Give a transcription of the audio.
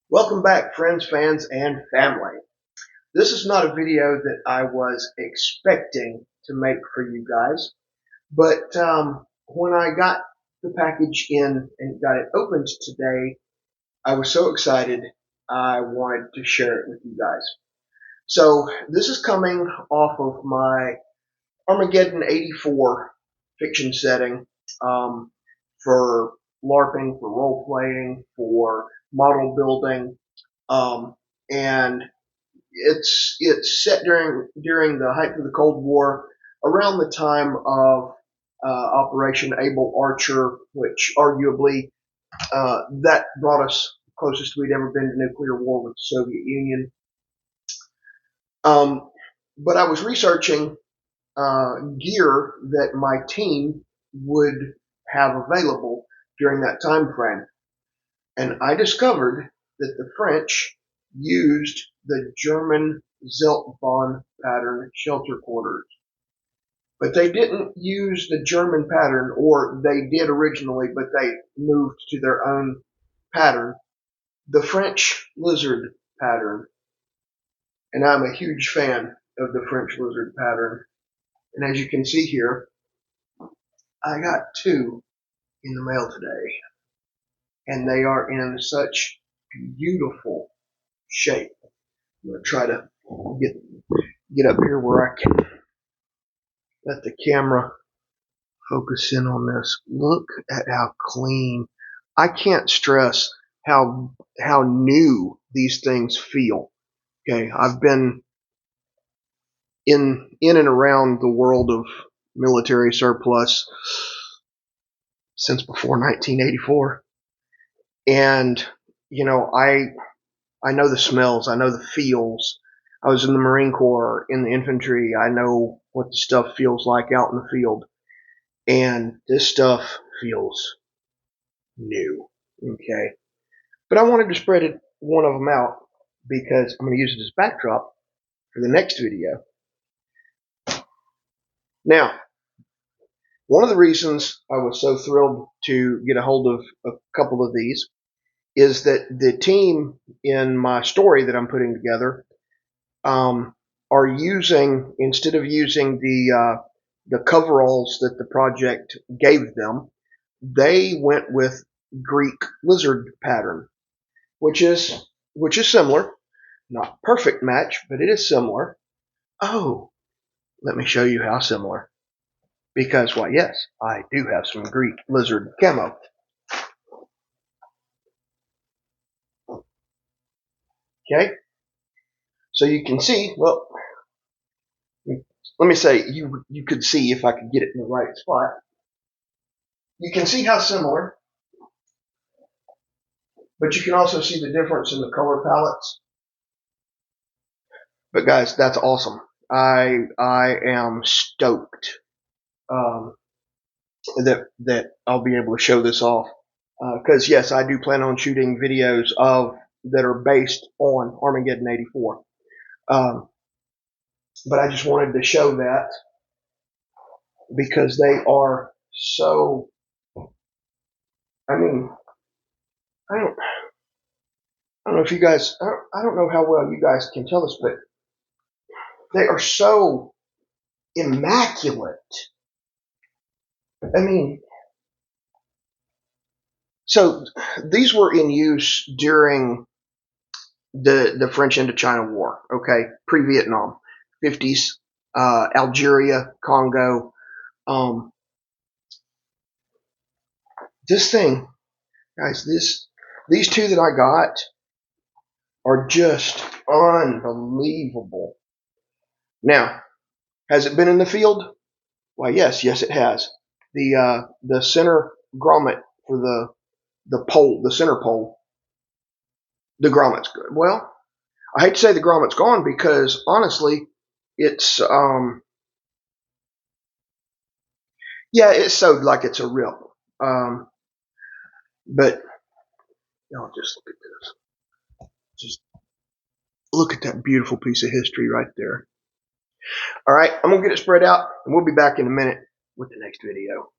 Welcome back, friends, fans, and family. This is not a video that I was expecting to make for you guys, but when I got the package in and got it opened today, I was so excited I wanted to share it with you guys. So this is coming off of my Armageddon 84 fiction setting for LARPing, for role playing, for model building. And it's set during the height of the Cold War, around the time of Operation Able Archer, which arguably that brought us closest we'd ever been to nuclear war with the Soviet Union. But I was researching gear that my team would have available during that time frame, and I discovered that the French used the German zeltbahn pattern shelter quarters. But they didn't use the German pattern, or they did originally, but they moved to their own pattern, the French lizard pattern. And I'm a huge fan of the French lizard pattern. And as you can see here, I got two in the mail today. And they are in such beautiful shape. I'm going to try to get up here where I can let the camera focus in on this. Look at how clean. I can't stress how new these things feel. Okay, I've been in and around the world of military surplus since before 1984, and you know, I know the smells, I know the feels. I was in the Marine Corps, in the infantry. I know what the stuff feels like out in the field. And this stuff feels new. Okay. But I wanted to spread one of them out because I'm going to use it as backdrop for the next video. Now, one of the reasons I was so thrilled to get a hold of a couple of these is that the team in my story that I'm putting together are using, instead of using the coveralls that the project gave them, they went with Greek lizard pattern, which is similar. Not perfect match, but it is similar. Oh, let me show you how similar. Because, why, yes, I do have some Greek lizard camo. Okay, so you can see, well, let me say, you could see if I could get it in the right spot. You can see how similar, but you can also see the difference in the color palettes. But guys, that's awesome. I am stoked that I'll be able to show this off. Because yes, I do plan on shooting videos that are based on Armageddon 84. But I just wanted to show that because they are so. I mean, I don't know if you guys. I don't know how well you guys can tell this, but they are so immaculate. I mean, so these were in use during the French Indochina War, okay, pre-Vietnam, 50s, Algeria, Congo. This thing, guys, these two that I got are just unbelievable. Now, has it been in the field? Why, yes, it has. The center grommet for the pole, the center pole, the grommet's good. Well, I hate to say the grommet's gone because honestly, it's yeah, it's sewed like it's a rip. But y'all just look at this. Just look at that beautiful piece of history right there. All right, I'm gonna get it spread out, and we'll be back in a minute with the next video.